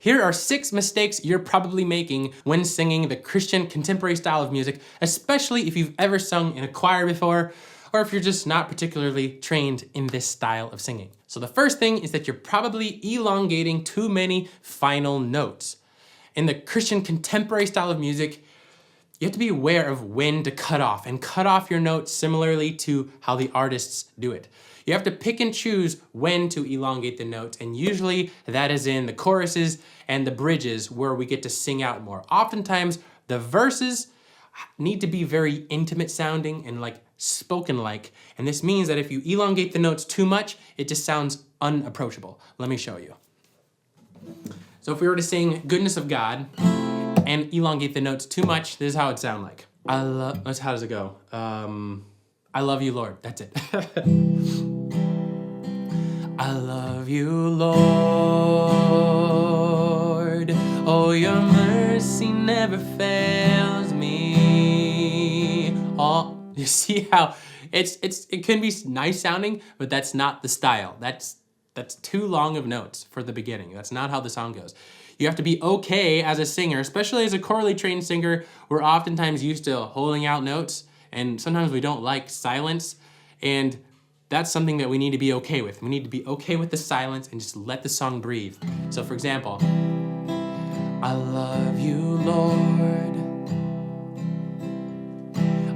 Here are 6 mistakes you're probably making when singing the Christian contemporary style of music, especially if you've ever sung in a choir before, or if you're just not particularly trained in this style of singing. So the first thing is that you're probably elongating too many final notes. In the Christian contemporary style of music, you have to be aware of when to cut off, and cut off your notes similarly to how the artists do it. You have to pick and choose when to elongate the notes, and usually that is in the choruses and the bridges where we get to sing out more. Oftentimes, the verses need to be very intimate sounding and like spoken like, and this means that if you elongate the notes too much, it just sounds unapproachable. Let me show you. So if we were to sing Goodness of God and elongate the notes too much, this is how it sound like. How does it go? I love you, Lord. That's it. I love you, Lord. Oh, your mercy never fails me. Oh, you see how it can be nice sounding, but that's not the style. That's too long of notes for the beginning. That's not how the song goes. You have to be okay as a singer, especially as a chorally trained singer. We're oftentimes used to holding out notes, and sometimes we don't like silence, and that's something that we need to be okay with. We need to be okay with the silence and just let the song breathe. So for example, I love you, Lord.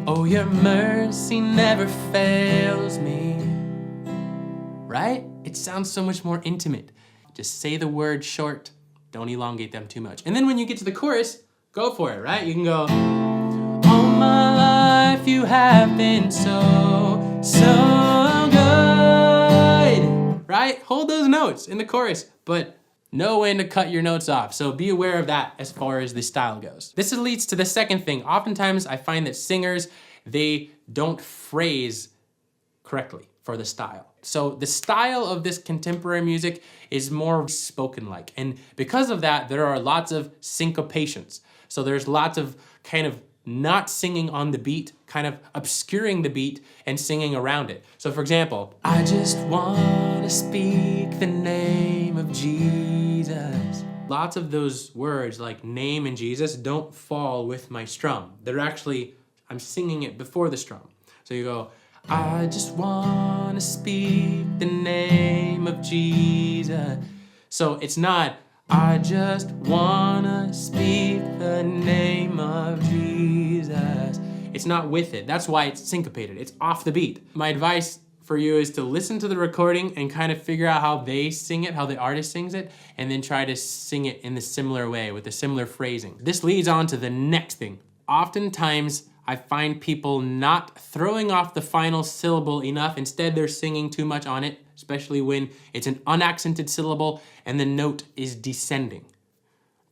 Oh, your mercy never fails me. Right? It sounds so much more intimate. Just say the word short. Don't elongate them too much. And then when you get to the chorus, go for it, right? You can go, all my life you have been so, so good, right? Hold those notes in the chorus, but know when to cut your notes off. So be aware of that as far as the style goes. This leads to the second thing. Oftentimes I find that singers, they don't phrase correctly for the style. So the style of this contemporary music is more spoken-like. And because of that, there are lots of syncopations. So there's lots of kind of not singing on the beat, kind of obscuring the beat and singing around it. So for example, I just want to speak the name of Jesus. Lots of those words like name and Jesus don't fall with my strum. They're actually, I'm singing it before the strum. So you go, I just want to speak the name of Jesus. So it's not, I just want to speak the name of Jesus. It's not with it. That's why it's syncopated. It's off the beat. My advice for you is to listen to the recording and kind of figure out how they sing it, how the artist sings it, and then try to sing it in the similar way with the similar phrasing. This leads on to the next thing. Oftentimes, I find people not throwing off the final syllable enough. Instead, they're singing too much on it, especially when it's an unaccented syllable and the note is descending.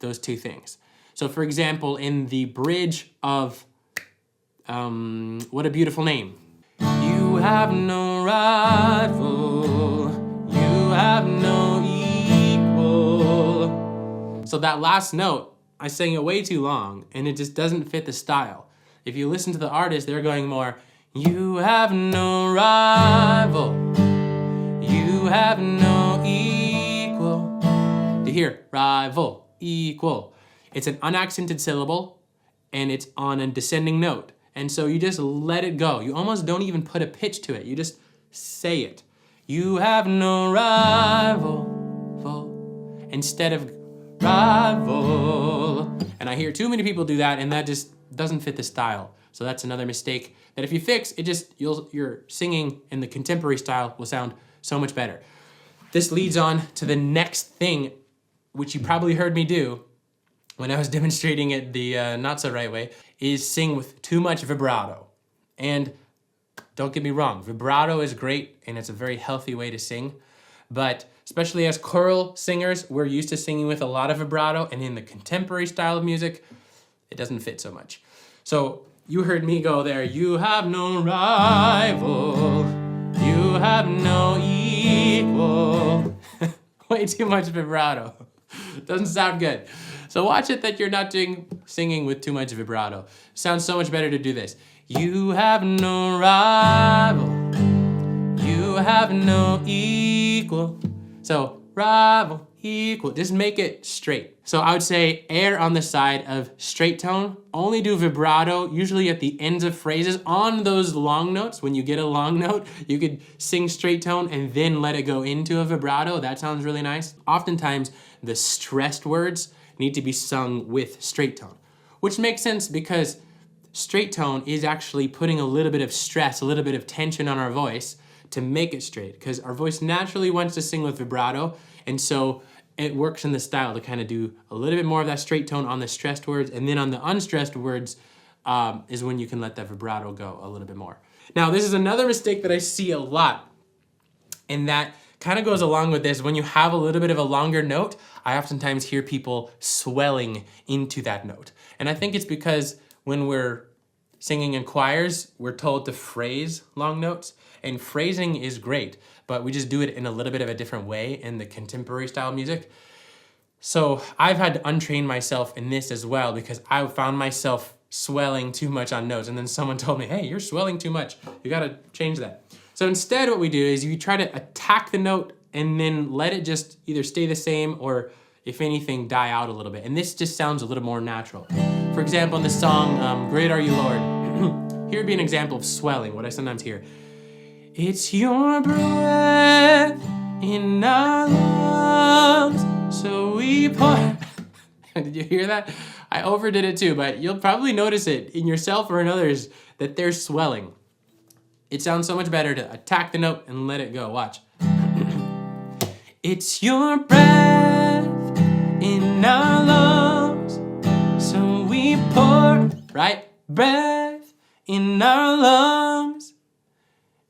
Those two things. So for example, in the bridge of What a Beautiful Name. You have no rival, you have no equal. So that last note, I sang it way too long and it just doesn't fit the style. If you listen to the artist, they're going more, you have no rival, you have no equal. To hear, rival, equal. It's an unaccented syllable and it's on a descending note. And so you just let it go. You almost don't even put a pitch to it. You just say it. You have no rival, instead of rival. And I hear too many people do that and that just doesn't fit the style. So that's another mistake that if you fix, your singing in the contemporary style will sound so much better. This leads on to the next thing, which you probably heard me do when I was demonstrating it the not so right way, is sing with too much vibrato. And don't get me wrong, vibrato is great and it's a very healthy way to sing, but especially as choral singers, we're used to singing with a lot of vibrato, and in the contemporary style of music, it doesn't fit so much. So you heard me go there, you have no rival, you have no equal. Way too much vibrato. Doesn't sound good. So watch it that you're not singing with too much vibrato. Sounds so much better to do this. You have no rival, you have no equal. So rival, equal. Just make it straight. So I would say err on the side of straight tone. Only do vibrato, usually at the ends of phrases. On those long notes, when you get a long note, you could sing straight tone and then let it go into a vibrato. That sounds really nice. Oftentimes, the stressed words need to be sung with straight tone, which makes sense because straight tone is actually putting a little bit of stress, a little bit of tension on our voice to make it straight, because our voice naturally wants to sing with vibrato, and so it works in the style to kind of do a little bit more of that straight tone on the stressed words, and then on the unstressed words is when you can let that vibrato go a little bit more. Now, this is another mistake that I see a lot, and that kind of goes along with this. When you have a little bit of a longer note, I oftentimes hear people swelling into that note. And I think it's because when we're singing in choirs, we're told to phrase long notes, and phrasing is great, but we just do it in a little bit of a different way in the contemporary style music. So I've had to untrain myself in this as well, because I found myself swelling too much on notes, and then someone told me, hey, you're swelling too much. You gotta change that. So instead what we do is you try to attack the note and then let it just either stay the same or, if anything, die out a little bit. And this just sounds a little more natural. For example, in the song, Great Are You, Lord, here would be an example of swelling, what I sometimes hear. It's your breath in our lungs, so we pour. Did you hear that? I overdid it too, but you'll probably notice it in yourself or in others that they're swelling. It sounds so much better to attack the note and let it go. Watch. It's your breath in our lungs, so we pour, right? Breath in our lungs.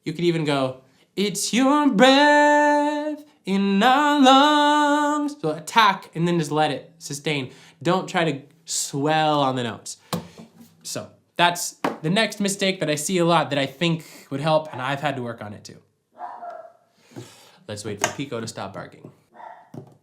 You could even go, it's your breath in our lungs. So attack and then just let it sustain. Don't try to swell on the notes. So that's the next mistake that I see a lot that I think would help, and I've had to work on it too. Let's wait for Pico to stop barking.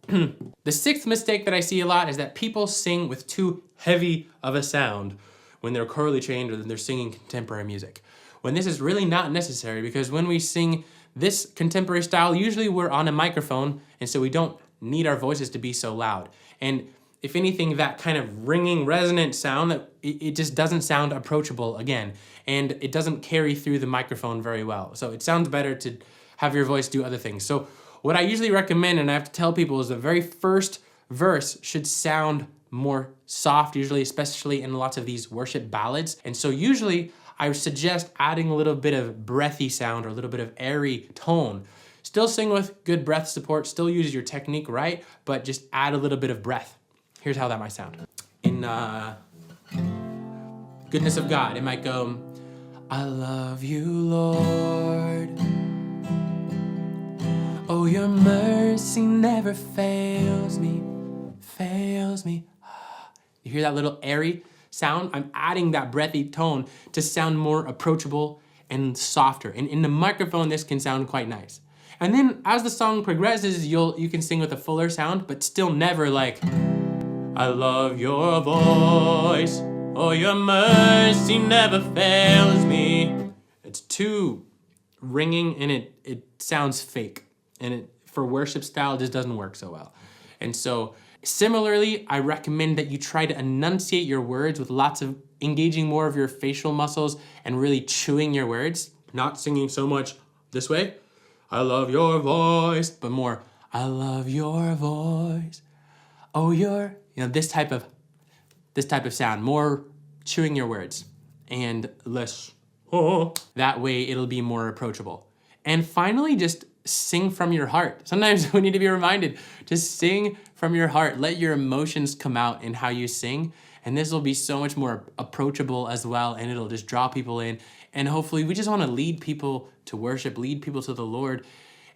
The sixth mistake that I see a lot is that people sing with too heavy of a sound when they're chorally trained or when they're singing contemporary music. When this is really not necessary, because when we sing this contemporary style, usually we're on a microphone, and so we don't need our voices to be so loud. And if anything, that kind of ringing, resonant sound, that it just doesn't sound approachable again, and it doesn't carry through the microphone very well. So it sounds better to have your voice do other things. So what I usually recommend, and I have to tell people, is the very first verse should sound more soft, usually, especially in lots of these worship ballads. And so usually I suggest adding a little bit of breathy sound or a little bit of airy tone. Still sing with good breath support, still use your technique right, but just add a little bit of breath. Here's how that might sound. In Goodness of God, it might go, I love you, Lord. Oh, your mercy never fails me, fails me. You hear that little airy sound? I'm adding that breathy tone to sound more approachable and softer. And in the microphone, this can sound quite nice. And then as the song progresses, you can sing with a fuller sound, but still never like, I love your voice. Oh, your mercy never fails me. It's too ringing and it sounds fake. And it, for worship style, just doesn't work so well. And so similarly, I recommend that you try to enunciate your words with lots of engaging more of your facial muscles and really chewing your words, not singing so much this way, I love your voice, but more, I love your voice. Oh, this type of sound, more chewing your words and less, oh, that way it'll be more approachable. And finally, just sing from your heart. Sometimes we need to be reminded to sing from your heart. Let your emotions come out in how you sing, and this will be so much more approachable as well, and it'll just draw people in. And hopefully we just want to lead people to worship, lead people to the Lord,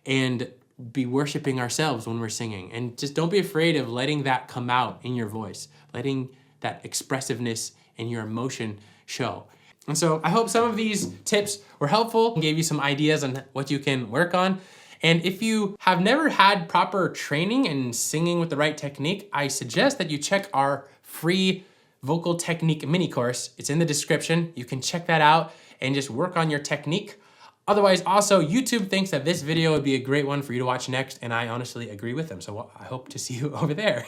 and be worshiping ourselves when we're singing. And just don't be afraid of letting that come out in your voice, letting that expressiveness and your emotion show. And so I hope some of these tips were helpful and gave you some ideas on what you can work on. And if you have never had proper training in singing with the right technique, I suggest that you check our free vocal technique mini course. It's in the description. You can check that out and just work on your technique. Otherwise, also, YouTube thinks that this video would be a great one for you to watch next, and I honestly agree with them. So I hope to see you over there.